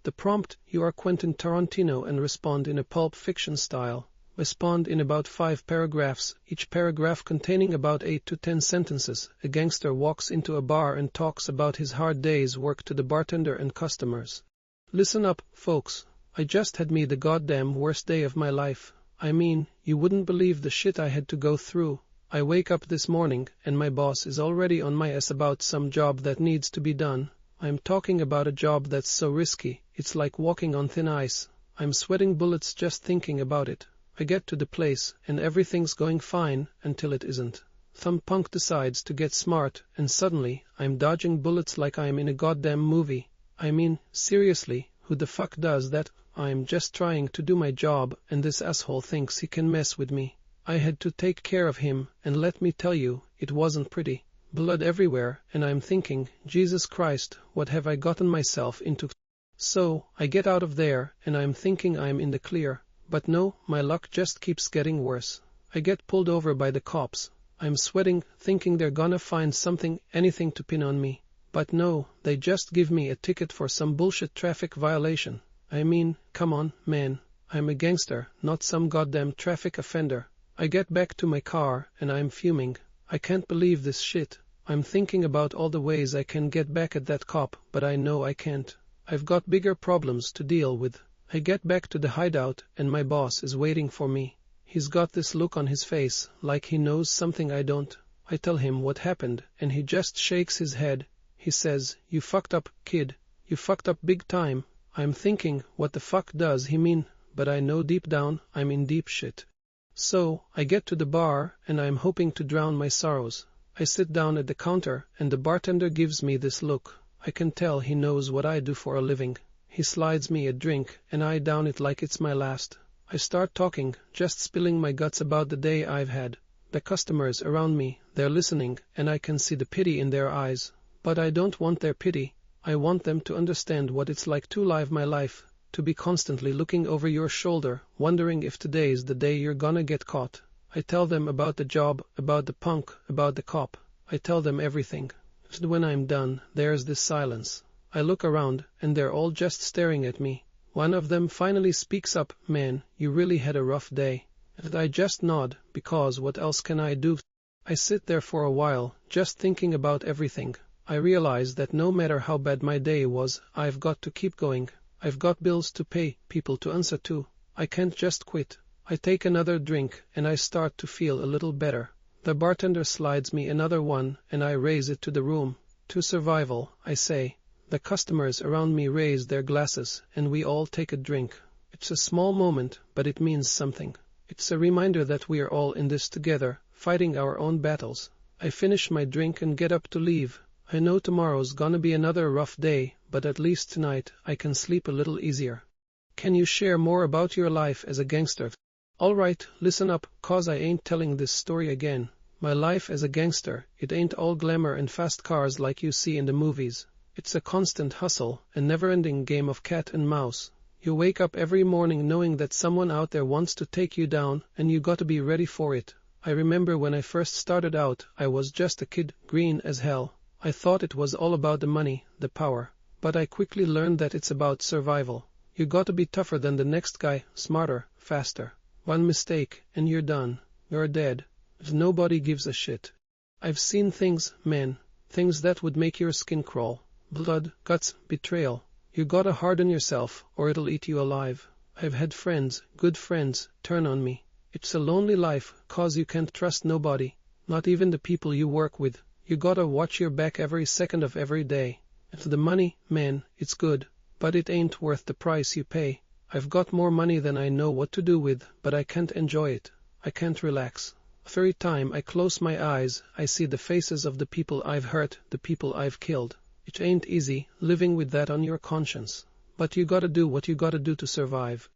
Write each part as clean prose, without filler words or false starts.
The prompt: you are Quentin Tarantino and respond in a Pulp Fiction style. Respond in about 5 paragraphs, each paragraph containing about 8 to 10 sentences. A gangster walks into a bar and talks about his hard day's work to the bartender and customers. Listen up, folks. I just had me the goddamn worst day of my life. I mean, you wouldn't believe the shit I had to go through. I wake up this morning, and my boss is already on my ass about some job that needs to be done. I'm talking about a job that's so risky, it's like walking on thin ice. I'm sweating bullets just thinking about it. I get to the place, and everything's going fine, until it isn't. Some punk decides to get smart, and suddenly, I'm dodging bullets like I'm in a goddamn movie. I mean, seriously, who the fuck does that? I'm just trying to do my job, and this asshole thinks he can mess with me. I had to take care of him, and let me tell you, it wasn't pretty. Blood everywhere, and I'm thinking, Jesus Christ, what have I gotten myself into? So, I get out of there, and I'm thinking I'm in the clear. But no, my luck just keeps getting worse. I get pulled over by the cops. I'm sweating, thinking they're gonna find something, anything to pin on me. But no, they just give me a ticket for some bullshit traffic violation. I mean, come on, man. I'm a gangster, not some goddamn traffic offender. I get back to my car, and I'm fuming. I can't believe this shit. I'm thinking about all the ways I can get back at that cop, but I know I can't. I've got bigger problems to deal with. I get back to the hideout, and my boss is waiting for me. He's got this look on his face, like he knows something I don't. I tell him what happened, and he just shakes his head. He says, "You fucked up, kid. You fucked up big time." I'm thinking, what the fuck does he mean? But I know deep down, I'm in deep shit. So, I get to the bar, and I'm hoping to drown my sorrows. I sit down at the counter, and the bartender gives me this look. I can tell he knows what I do for a living. He slides me a drink, and I down it like it's my last. I start talking, just spilling my guts about the day I've had. The customers around me, they're listening, and I can see the pity in their eyes. But I don't want their pity. I want them to understand what it's like to live my life, to be constantly looking over your shoulder, wondering if today's the day you're gonna get caught. I tell them about the job, about the punk, about the cop. I tell them everything. And when I'm done, there's this silence. I look around, and they're all just staring at me. One of them finally speaks up, "Man, you really had a rough day." And I just nod, because what else can I do? I sit there for a while, just thinking about everything. I realize that no matter how bad my day was, I've got to keep going. I've got bills to pay, people to answer to. I can't just quit. I take another drink, and I start to feel a little better. The bartender slides me another one, and I raise it to the room. "To survival," I say. The customers around me raise their glasses, and we all take a drink. It's a small moment, but it means something. It's a reminder that we are all in this together, fighting our own battles. I finish my drink and get up to leave. I know tomorrow's gonna be another rough day, but at least tonight I can sleep a little easier. Can you share more about your life as a gangster? Alright, listen up, 'cause I ain't telling this story again. My life as a gangster, it ain't all glamour and fast cars like you see in the movies. It's a constant hustle, a never-ending game of cat and mouse. You wake up every morning knowing that someone out there wants to take you down, and you gotta be ready for it. I remember when I first started out, I was just a kid, green as hell. I thought it was all about the money, the power. But I quickly learned that it's about survival. You gotta be tougher than the next guy, smarter, faster. One mistake, and you're done. You're dead. Nobody gives a shit. I've seen things, man, things that would make your skin crawl. Blood, guts, betrayal. You gotta harden yourself, or it'll eat you alive. I've had friends, good friends, turn on me. It's a lonely life, 'cause you can't trust nobody, not even the people you work with. You gotta watch your back every second of every day. And the money, man, it's good, but it ain't worth the price you pay. I've got more money than I know what to do with, but I can't enjoy it. I can't relax. Every time I close my eyes, I see the faces of the people I've hurt, the people I've killed. It ain't easy, living with that on your conscience. But you gotta do what you gotta do to survive.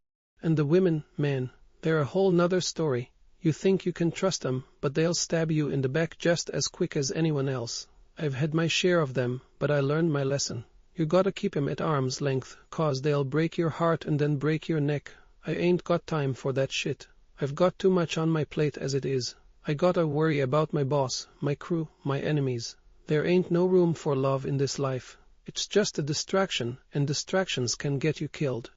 And the women, man, they're a whole nother story. You think you can trust them, but they'll stab you in the back just as quick as anyone else. I've had my share of them, but I learned my lesson. You gotta keep 'em at arm's length, 'cause they'll break your heart and then break your neck. I ain't got time for that shit. I've got too much on my plate as it is. I gotta worry about my boss, my crew, my enemies. There ain't no room for love in this life. It's just a distraction, and distractions can get you killed.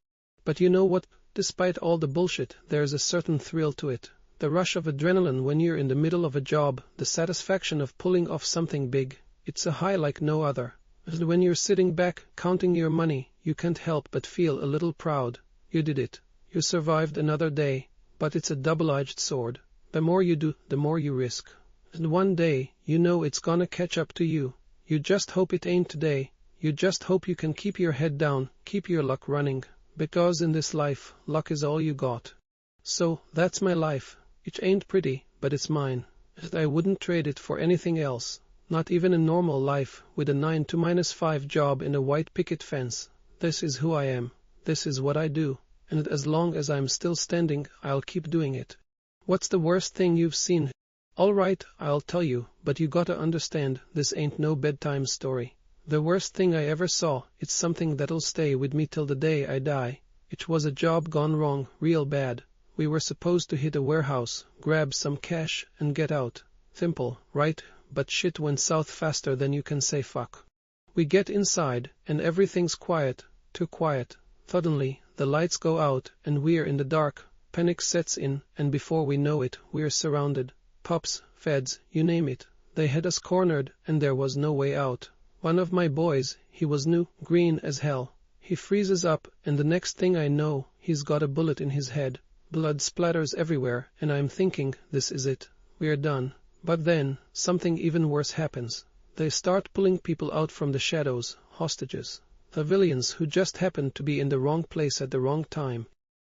But you know what? Despite all the bullshit, there's a certain thrill to it. The rush of adrenaline when you're in the middle of a job, the satisfaction of pulling off something big. It's a high like no other. And when you're sitting back, counting your money, you can't help but feel a little proud. You did it. You survived another day. But it's a double-edged sword. The more you do, the more you risk. And one day, you know it's gonna catch up to you. You just hope it ain't today. You just hope you can keep your head down, keep your luck running. Because in this life, luck is all you got. So, that's my life. It ain't pretty, but it's mine. And I wouldn't trade it for anything else. Not even a normal life, with a 9 to -5 job and a white picket fence. This is who I am. This is what I do. And as long as I'm still standing, I'll keep doing it. What's the worst thing you've seen? All right, I'll tell you, but you gotta understand, this ain't no bedtime story. The worst thing I ever saw, it's something that'll stay with me till the day I die. It was a job gone wrong, real bad. We were supposed to hit a warehouse, grab some cash, and get out. Simple, right? But shit went south faster than you can say fuck. We get inside, and everything's quiet, too quiet. Suddenly, the lights go out, and we're in the dark. Panic sets in, and before we know it, we're surrounded. Pups, feds, you name it. They had us cornered, and there was no way out. One of my boys, he was new, green as hell. He freezes up, and the next thing I know, he's got a bullet in his head. Blood splatters everywhere, and I'm thinking, this is it. We're done. But then, something even worse happens. They start pulling people out from the shadows, hostages. Civilians who just happened to be in the wrong place at the wrong time.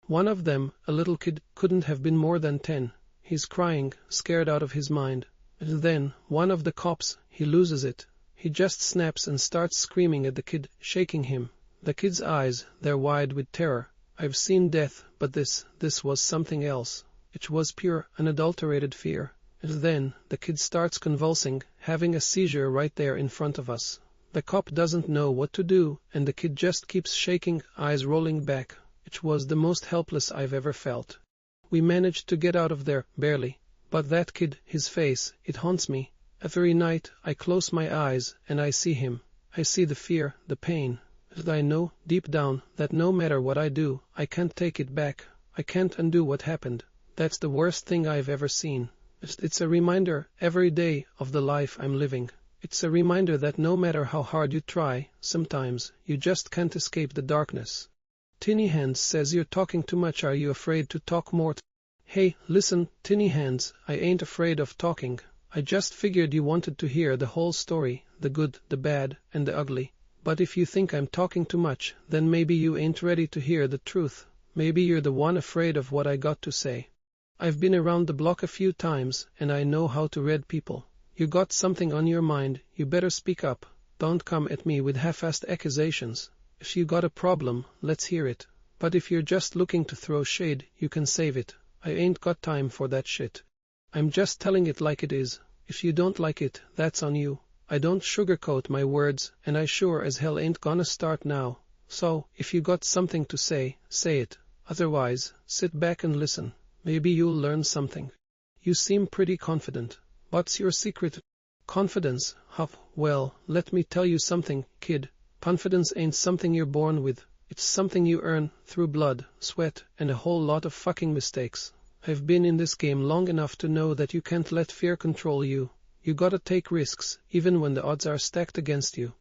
One of them, a little kid, couldn't have been more than 10. He's crying, scared out of his mind. And then, one of the cops, he loses it. He just snaps and starts screaming at the kid, shaking him. The kid's eyes, they're wide with terror. I've seen death, but this was something else. It was pure, unadulterated fear. And then, the kid starts convulsing, having a seizure right there in front of us. The cop doesn't know what to do, and the kid just keeps shaking, eyes rolling back. It was the most helpless I've ever felt. We managed to get out of there, barely. But that kid, his face, it haunts me. Every night, I close my eyes, and I see him. I see the fear, the pain. And I know, deep down, that no matter what I do, I can't take it back. I can't undo what happened. That's the worst thing I've ever seen. It's a reminder, every day, of the life I'm living. It's a reminder that no matter how hard you try, sometimes, you just can't escape the darkness. Tinny Hands says you're talking too much. Are you afraid to talk more? Hey, listen, Tinny Hands, I ain't afraid of talking. I just figured you wanted to hear the whole story, the good, the bad, and the ugly. But if you think I'm talking too much, then maybe you ain't ready to hear the truth. Maybe you're the one afraid of what I got to say. I've been around the block a few times, and I know how to read people. You got something on your mind, you better speak up. Don't come at me with half-assed accusations. If you got a problem, let's hear it. But if you're just looking to throw shade, you can save it. I ain't got time for that shit. I'm just telling it like it is. If you don't like it, that's on you. I don't sugarcoat my words, and I sure as hell ain't gonna start now. So, if you got something to say, say it. Otherwise, sit back and listen. Maybe you'll learn something. You seem pretty confident. What's your secret? Confidence, huh? Well, let me tell you something, kid. Confidence ain't something you're born with. It's something you earn through blood, sweat, and a whole lot of fucking mistakes. I've been in this game long enough to know that you can't let fear control you. You gotta take risks, even when the odds are stacked against you.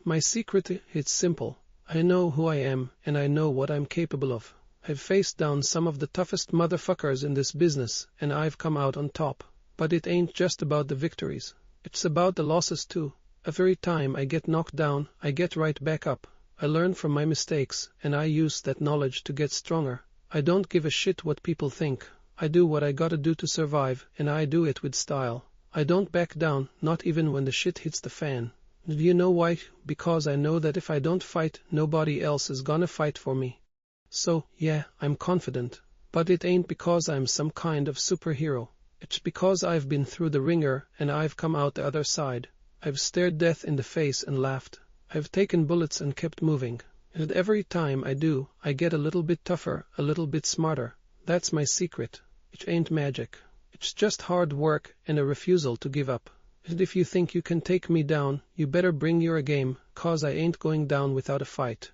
My secret, it's simple. I know who I am, and I know what I'm capable of. I've faced down some of the toughest motherfuckers in this business, and I've come out on top. But it ain't just about the victories. It's about the losses too. Every time I get knocked down, I get right back up. I learn from my mistakes, and I use that knowledge to get stronger. I don't give a shit what people think. I do what I gotta do to survive, and I do it with style. I don't back down, not even when the shit hits the fan. Do you know why? Because I know that if I don't fight, nobody else is gonna fight for me. So, yeah, I'm confident. But it ain't because I'm some kind of superhero. It's because I've been through the ringer, and I've come out the other side. I've stared death in the face and laughed. I've taken bullets and kept moving. And every time I do, I get a little bit tougher, a little bit smarter. That's my secret. It ain't magic. It's just hard work and a refusal to give up. And if you think you can take me down, you better bring your game, 'cause I ain't going down without a fight.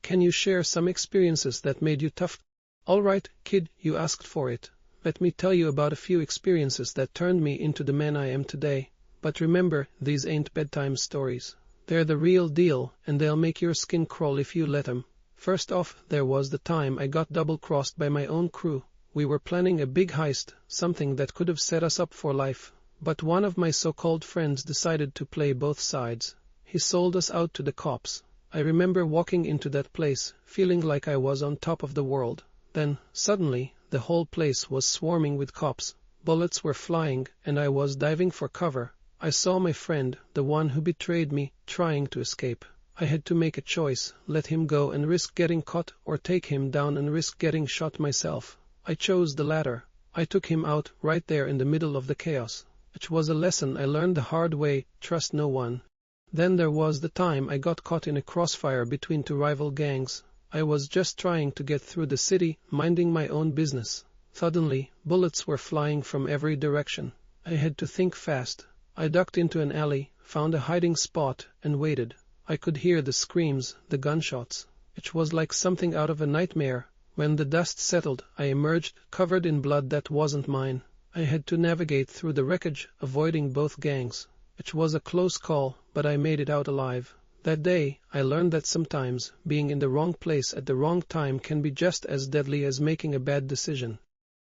Can you share some experiences that made you tough? Alright, kid, you asked for it. Let me tell you about a few experiences that turned me into the man I am today. But remember, these ain't bedtime stories. They're the real deal, and they'll make your skin crawl if you let 'em. First off, there was the time I got double-crossed by my own crew. We were planning a big heist, something that could have set us up for life. But one of my so-called friends decided to play both sides. He sold us out to the cops. I remember walking into that place, feeling like I was on top of the world. Then, suddenly, the whole place was swarming with cops. Bullets were flying, and I was diving for cover. I saw my friend, the one who betrayed me, trying to escape. I had to make a choice, let him go and risk getting caught, or take him down and risk getting shot myself. I chose the latter. I took him out, right there in the middle of the chaos. It was a lesson I learned the hard way: trust no one. Then there was the time I got caught in a crossfire between two rival gangs. I was just trying to get through the city, minding my own business. Suddenly, bullets were flying from every direction. I had to think fast. I ducked into an alley, found a hiding spot, and waited. I could hear the screams, the gunshots. It was like something out of a nightmare. When the dust settled, I emerged, covered in blood that wasn't mine. I had to navigate through the wreckage, avoiding both gangs. It was a close call, but I made it out alive. That day, I learned that sometimes being in the wrong place at the wrong time can be just as deadly as making a bad decision.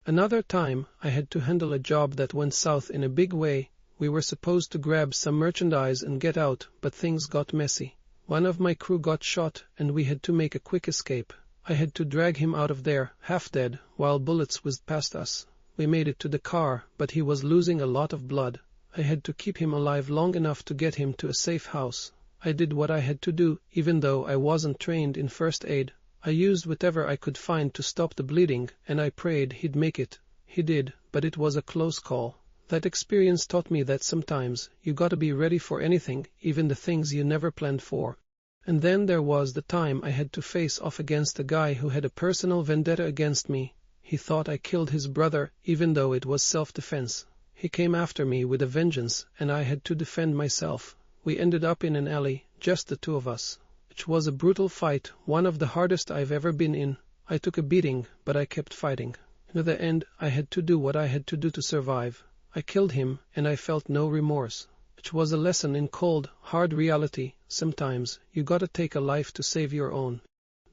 Another time, I had to handle a job that went south in a big way. We were supposed to grab some merchandise and get out, but things got messy. One of my crew got shot, and we had to make a quick escape. I had to drag him out of there, half dead, while bullets whizzed past us. We made it to the car, but he was losing a lot of blood. I had to keep him alive long enough to get him to a safe house. I did what I had to do, even though I wasn't trained in first aid. I used whatever I could find to stop the bleeding, and I prayed he'd make it. He did, but it was a close call. That experience taught me that sometimes you gotta be ready for anything, even the things you never planned for. And then there was the time I had to face off against a guy who had a personal vendetta against me. He thought I killed his brother, even though it was self-defense. He came after me with a vengeance, and I had to defend myself. We ended up in an alley, just the two of us. It was a brutal fight, one of the hardest I've ever been in. I took a beating, but I kept fighting. In the end, I had to do what I had to do to survive. I killed him, and I felt no remorse. It was a lesson in cold, hard reality. Sometimes, you gotta take a life to save your own.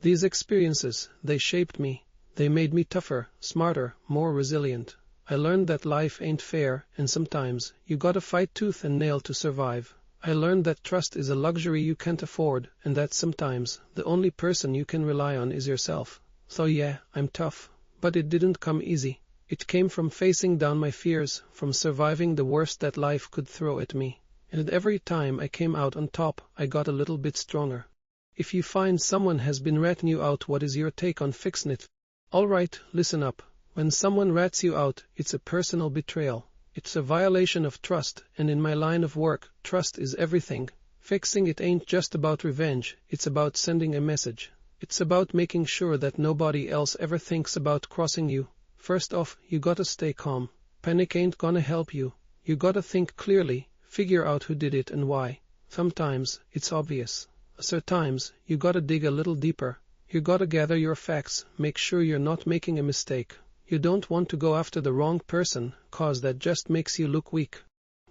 These experiences, they shaped me. They made me tougher, smarter, more resilient. I learned that life ain't fair, and sometimes, you gotta fight tooth and nail to survive. I learned that trust is a luxury you can't afford, and that sometimes, the only person you can rely on is yourself. So yeah, I'm tough. But it didn't come easy. It came from facing down my fears, from surviving the worst that life could throw at me. And every time I came out on top, I got a little bit stronger. If you find someone has been ratting you out, what is your take on fixing it? Alright, listen up. When someone rats you out, it's a personal betrayal. It's a violation of trust, and in my line of work, trust is everything. Fixing it ain't just about revenge, it's about sending a message. It's about making sure that nobody else ever thinks about crossing you. First off, you gotta stay calm. Panic ain't gonna help you. You gotta think clearly, figure out who did it and why. Sometimes, it's obvious. Other times, you gotta dig a little deeper. You gotta gather your facts, make sure you're not making a mistake. You don't want to go after the wrong person, 'cause that just makes you look weak.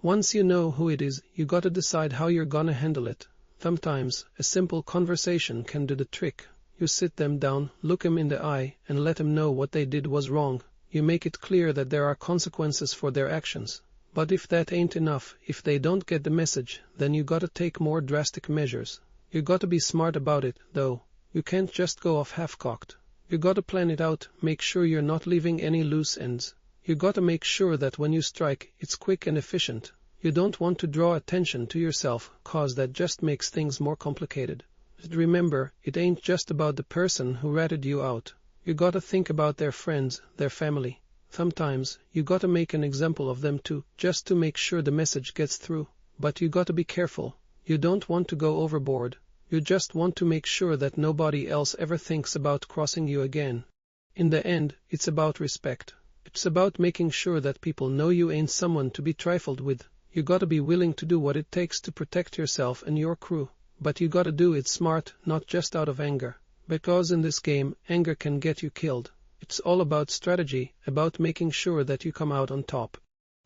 Once you know who it is, you gotta decide how you're gonna handle it. Sometimes, a simple conversation can do the trick. You sit them down, look them in the eye, and let them know what they did was wrong. You make it clear that there are consequences for their actions. But if that ain't enough, if they don't get the message, then you gotta take more drastic measures. You gotta be smart about it, though. You can't just go off half-cocked. You gotta plan it out, make sure you're not leaving any loose ends. You gotta make sure that when you strike, it's quick and efficient. You don't want to draw attention to yourself, 'cause that just makes things more complicated. But remember, it ain't just about the person who ratted you out. You gotta think about their friends, their family. Sometimes, you gotta make an example of them too, just to make sure the message gets through. But you gotta be careful. You don't want to go overboard. You just want to make sure that nobody else ever thinks about crossing you again. In the end, it's about respect. It's about making sure that people know you ain't someone to be trifled with. You gotta be willing to do what it takes to protect yourself and your crew. But you gotta do it smart, not just out of anger. Because in this game, anger can get you killed. It's all about strategy, about making sure that you come out on top.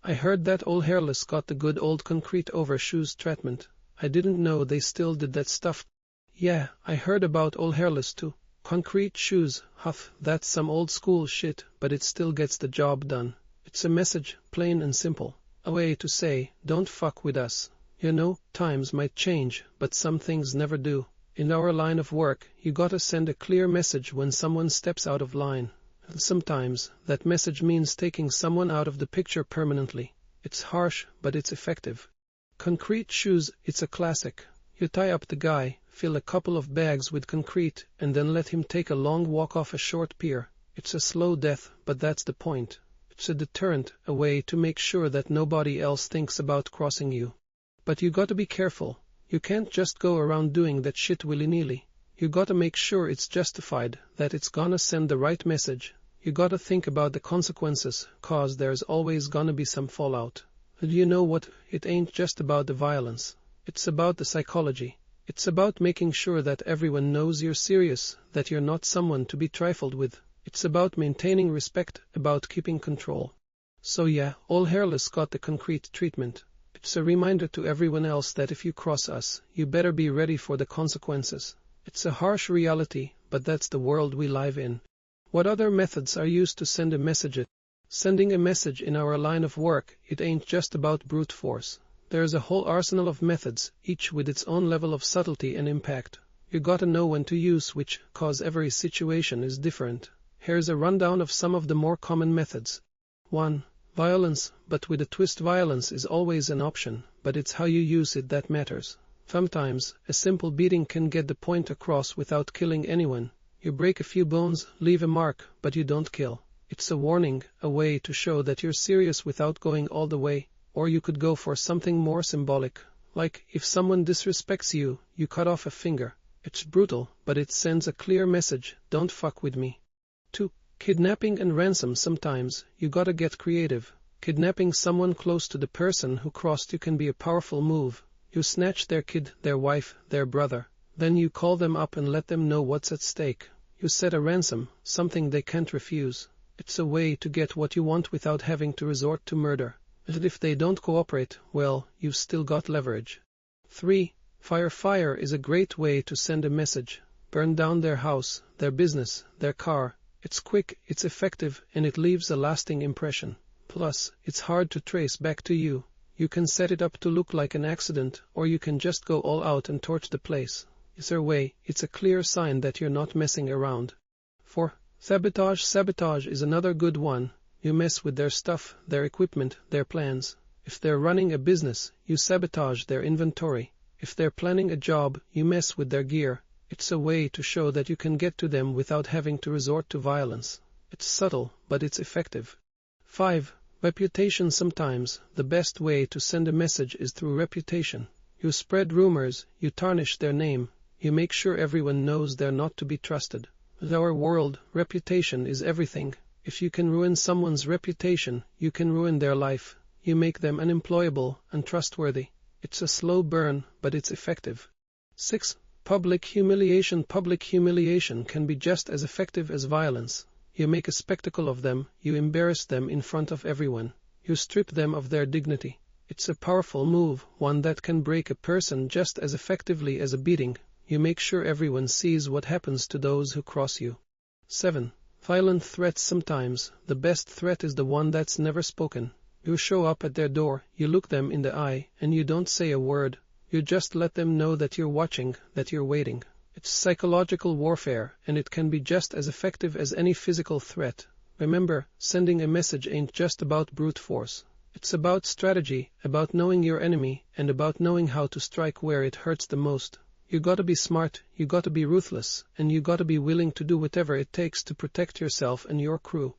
I heard that old Hairless got the good old concrete over shoes treatment. I didn't know they still did that stuff. Yeah, I heard about old Hairless too. Concrete shoes, huff, that's some old school shit, but it still gets the job done. It's a message, plain and simple. A way to say, don't fuck with us. You know, times might change, but some things never do. In our line of work, you gotta send a clear message when someone steps out of line. And sometimes, that message means taking someone out of the picture permanently. It's harsh, but it's effective. Concrete shoes, it's a classic. You tie up the guy, fill a couple of bags with concrete, and then let him take a long walk off a short pier. It's a slow death, but that's the point. It's a deterrent, a way to make sure that nobody else thinks about crossing you. But you gotta be careful. You can't just go around doing that shit willy-nilly. You gotta make sure it's justified, that it's gonna send the right message. You gotta think about the consequences, cause there's always gonna be some fallout. And you know what? It ain't just about the violence. It's about the psychology. It's about making sure that everyone knows you're serious, that you're not someone to be trifled with. It's about maintaining respect, about keeping control. So yeah, old Hairless got the concrete treatment. It's a reminder to everyone else that if you cross us, you better be ready for the consequences. It's a harsh reality, but that's the world we live in. What other methods are used to send a message? Sending a message in our line of work, it ain't just about brute force. There's a whole arsenal of methods, each with its own level of subtlety and impact. You gotta know when to use which, cause every situation is different. Here's a rundown of some of the more common methods. 1. Violence, but with a twist. Violence is always an option, but it's how you use it that matters. Sometimes, a simple beating can get the point across without killing anyone. You break a few bones, leave a mark, but you don't kill. It's a warning, a way to show that you're serious without going all the way. Or you could go for something more symbolic. Like, if someone disrespects you, you cut off a finger. It's brutal, but it sends a clear message, don't fuck with me. 2. Kidnapping and ransom. Sometimes, you gotta get creative. Kidnapping someone close to the person who crossed you can be a powerful move. You snatch their kid, their wife, their brother. Then you call them up and let them know what's at stake. You set a ransom, something they can't refuse. It's a way to get what you want without having to resort to murder. And if they don't cooperate, well, you've still got leverage. 3. Fire. Fire is a great way to send a message. Burn down their house, their business, their car. It's quick, it's effective, and it leaves a lasting impression. Plus, it's hard to trace back to you. You can set it up to look like an accident, or you can just go all out and torch the place. Either way, it's a clear sign that you're not messing around. 4. Sabotage. Sabotage is another good one. You mess with their stuff, their equipment, their plans. If they're running a business, you sabotage their inventory. If they're planning a job, you mess with their gear. It's a way to show that you can get to them without having to resort to violence. It's subtle, but it's effective. 5. Reputation. Sometimes, the best way to send a message is through reputation. You spread rumors, you tarnish their name, you make sure everyone knows they're not to be trusted. In our world, reputation is everything. If you can ruin someone's reputation, you can ruin their life. You make them unemployable, untrustworthy. It's a slow burn, but it's effective. 6. Public humiliation. Public humiliation can be just as effective as violence. You make a spectacle of them, you embarrass them in front of everyone. You strip them of their dignity. It's a powerful move, one that can break a person just as effectively as a beating. You make sure everyone sees what happens to those who cross you. 7. Violent threats. Sometimes, the best threat is the one that's never spoken. You show up at their door, you look them in the eye, and you don't say a word. You just let them know that you're watching, that you're waiting. It's psychological warfare, and it can be just as effective as any physical threat. Remember, sending a message ain't just about brute force. It's about strategy, about knowing your enemy, and about knowing how to strike where it hurts the most. You gotta be smart, you gotta be ruthless, and you gotta be willing to do whatever it takes to protect yourself and your crew.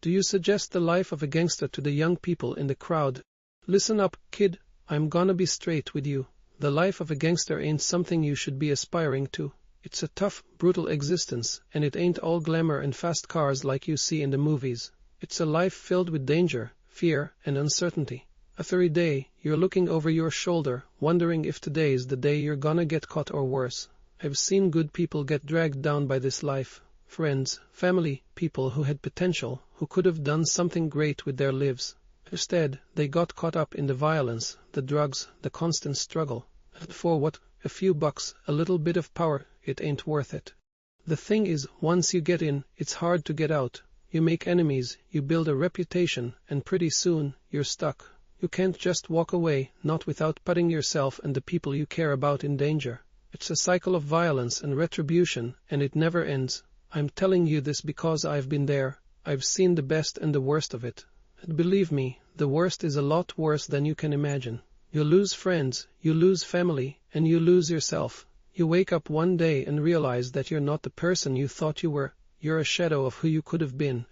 Do you suggest the life of a gangster to the young people in the crowd? Listen up, kid, I'm gonna be straight with you. The life of a gangster ain't something you should be aspiring to. It's a tough, brutal existence, and it ain't all glamour and fast cars like you see in the movies. It's a life filled with danger, fear, and uncertainty. Every day, you're looking over your shoulder, wondering if today's the day you're gonna get caught or worse. I've seen good people get dragged down by this life. Friends, family, people who had potential, who could have done something great with their lives. Instead, they got caught up in the violence, the drugs, the constant struggle. And for what? A few bucks, a little bit of power, it ain't worth it. The thing is, once you get in, it's hard to get out. You make enemies, you build a reputation, and pretty soon, you're stuck. You can't just walk away, not without putting yourself and the people you care about in danger. It's a cycle of violence and retribution, and it never ends. I'm telling you this because I've been there. I've seen the best and the worst of it. And believe me, the worst is a lot worse than you can imagine. You lose friends, you lose family, and you lose yourself. You wake up one day and realize that you're not the person you thought you were. You're a shadow of who you could have been.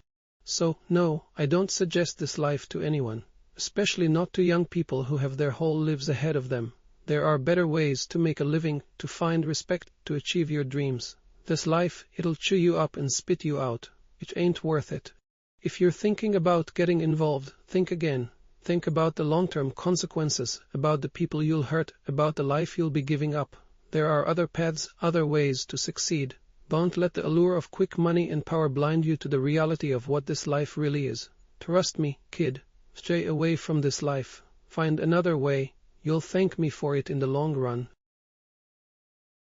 So, no, I don't suggest this life to anyone, especially not to young people who have their whole lives ahead of them. There are better ways to make a living, to find respect, to achieve your dreams. This life, it'll chew you up and spit you out. It ain't worth it. If you're thinking about getting involved, think again. Think about the long-term consequences, about the people you'll hurt, about the life you'll be giving up. There are other paths, other ways to succeed. Don't let the allure of quick money and power blind you to the reality of what this life really is. Trust me, kid. Stray away from this life. Find another way. You'll thank me for it in the long run.